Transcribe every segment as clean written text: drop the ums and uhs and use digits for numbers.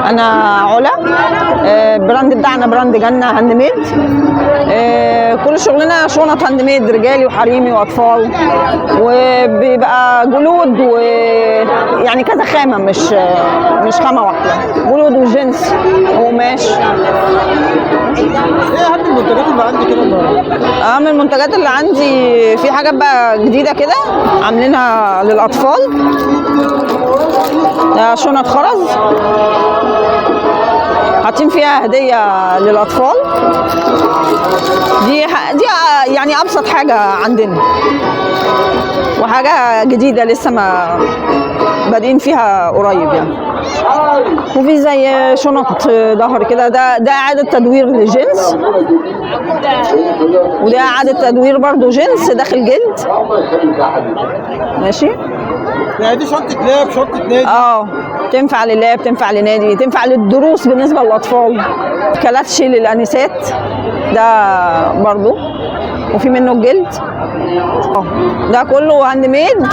انا علا. البراند بتاعنا براند جنة هاند ميد. كل شغلنا شنط هاند ميد رجالي وحريمي واطفال، وبيبقى جلود ويعني كذا خامه، مش خامه واحده، جلود وجنس وقماش. ايه اهم المنتجات اللي عندي كده النهارده؟ اهم المنتجات اللي عندي في حاجات بقى جديده كده عاملينها للاطفال. ده شنط خرز حاطين فيها هديه للاطفال. دي يعني ابسط حاجه عندنا، وحاجه جديده لسه ما بادئين فيها قريب يعني. وفي زي شنط ظهر كده، ده اعاده تدوير لجنس، وده اعاده تدوير برضو جنس داخل جلد. ماشي. يعني دي شنطه لاب، شنطه نادي؟ تنفع لللاب، تنفع لنادي، تنفع للدروس بالنسبه للاطفال. كلاتشي للانسات ده برضو، وفي منه الجلد. ده كله هاند ميد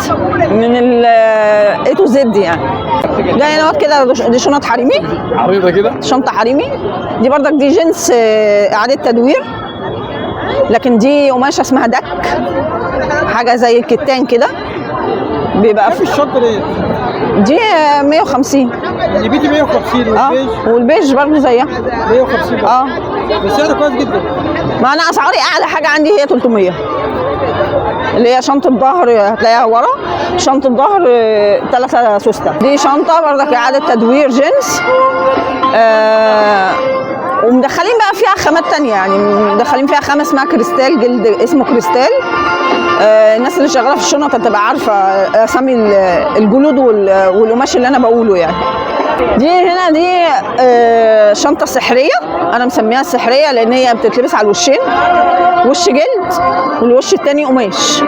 من ال A to Z يعني. ده هنا كده دي شنط حريمي عريضه كده، شنطه حريمي. دي برضك دي جنس اعاده تدوير، لكن دي قماشه اسمها دك، حاجه زي الكتان كده بيبقى في الشنطه دي 150. دي 150. والبيج برضه زيها 150. بس سعره كويس جدا. ما انا اسعاري اعلى حاجه عندي هي 300، اللي هي شنطه ظهر هتلاقيها ورا، شنطه ظهر 3 سوسته. دي شنطه برضك اعاده تدوير جنس. ومدخلين بقى فيها خامات تانية، يعني مدخلين فيها خامة اسمها كريستال، جلد اسمه كريستال. الناس اللي شغالة في الشنطة تبقى عارفة اسامي الجلود والقماش اللي انا بقوله يعني. دي شنطة سحرية، انا مسميها سحرية لان هي بتتلبس على الوشين، وش جلد والوش التاني قماش،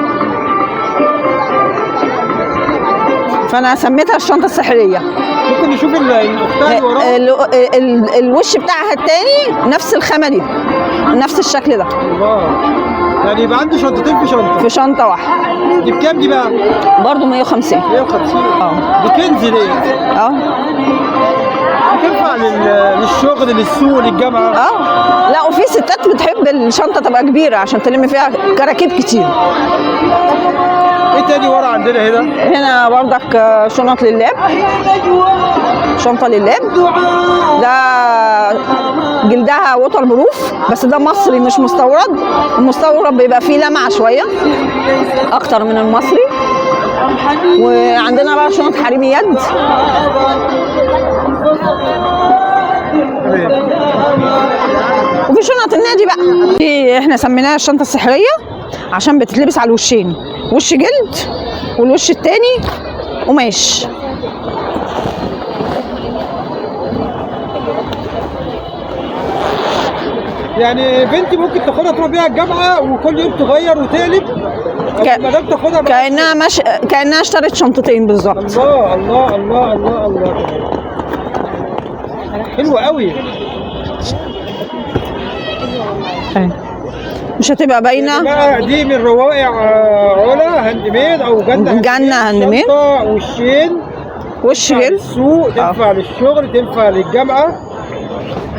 فانا سميتها الشنطة السحرية. ممكن نشوف الاختها اللي وراها؟ الوش بتاعها التاني نفس الخامة دي، نفس الشكل ده. يعني يبقى عندي شنطتين في شنطة واحدة. دي بكام دي بقى؟ برضه 150. 150. دي كنز دي؟ تنفع للشغل، للسوق، للجامعة؟ لا، وفي ستات بتحب الشنطة تبقى كبيرة عشان تلم فيها كراكيب كتير. ايه تاني ورا عندنا هنا؟ هنا برضك شنط لللاب، شنطة لللاب. ده جلدها ووتر بروف، بس ده مصري مش مستورد. المستورد بيبقى فيه لمعة شوية أكتر من المصري. وعندنا بقى شنط حريمي يد. وفي شنط النادي بقى، دي احنا سميناها الشنطة السحرية عشان بتتلبس على الوشين، وش جلد والوش التاني قماش. يعني بنتي ممكن تاخدها تروح بيها الجامعه وكل يوم تغير وتقلب، المدام تاخدها كأنها اشترت شنطتين بالظبط. الله الله الله الله الله، حلوه قوي. مش هتبقى باينه دي من روائع علا هاند ميد او جنة هاند ميد. وشين، وش جلد، السوق تنفع للشغل، تنفع للجامعه.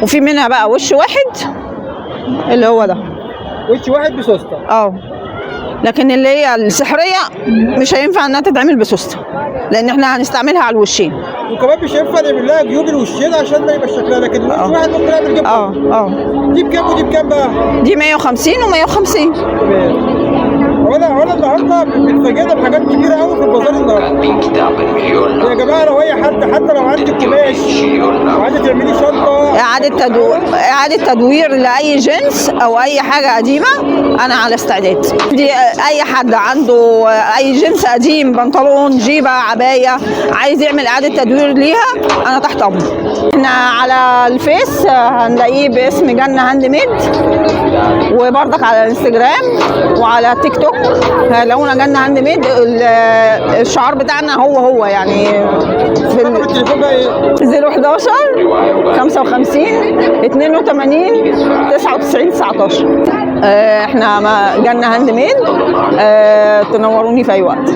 وفي منها بقى وش واحد اللي هو ده، وش واحد بسوسته. لكن اللي هي السحريه مش هينفع انها تتعمل بسوسته، لان احنا هنستعملها على الوشين. وكمان مش هينفع نعمل لها جيوب الوشين عشان ما يبقى شكلها، لكن وش واحد ممكن نعمل جيب. دي بكام ودي بكام بقى؟ دي 150 و150. علا النهارده بتفاجئنا بحاجات كبيره قوي في البازار النهارده. يا جماعه لو اي حتى لو عندك قماش وعايزه تعملي شنطه اعاده تدوير لاي جنس او اي حاجه قديمه، انا على استعداد. دي اي حد عنده اي جنس قديم، بنطلون، جيبه، عبايه، عايز يعمل اعاده تدوير ليها، انا تحت امره. احنا على الفيس هنلاقيه باسم جنة هاند ميد، وبرضك على الانستجرام وعلى تيك توك هلاقونا جنة هاند ميد. الشعار بتاعنا هو يعني في التليفون بقى ايه؟ 011 55 82 99 19. احنا جنة هاند ميد، تنوروني في اي وقت.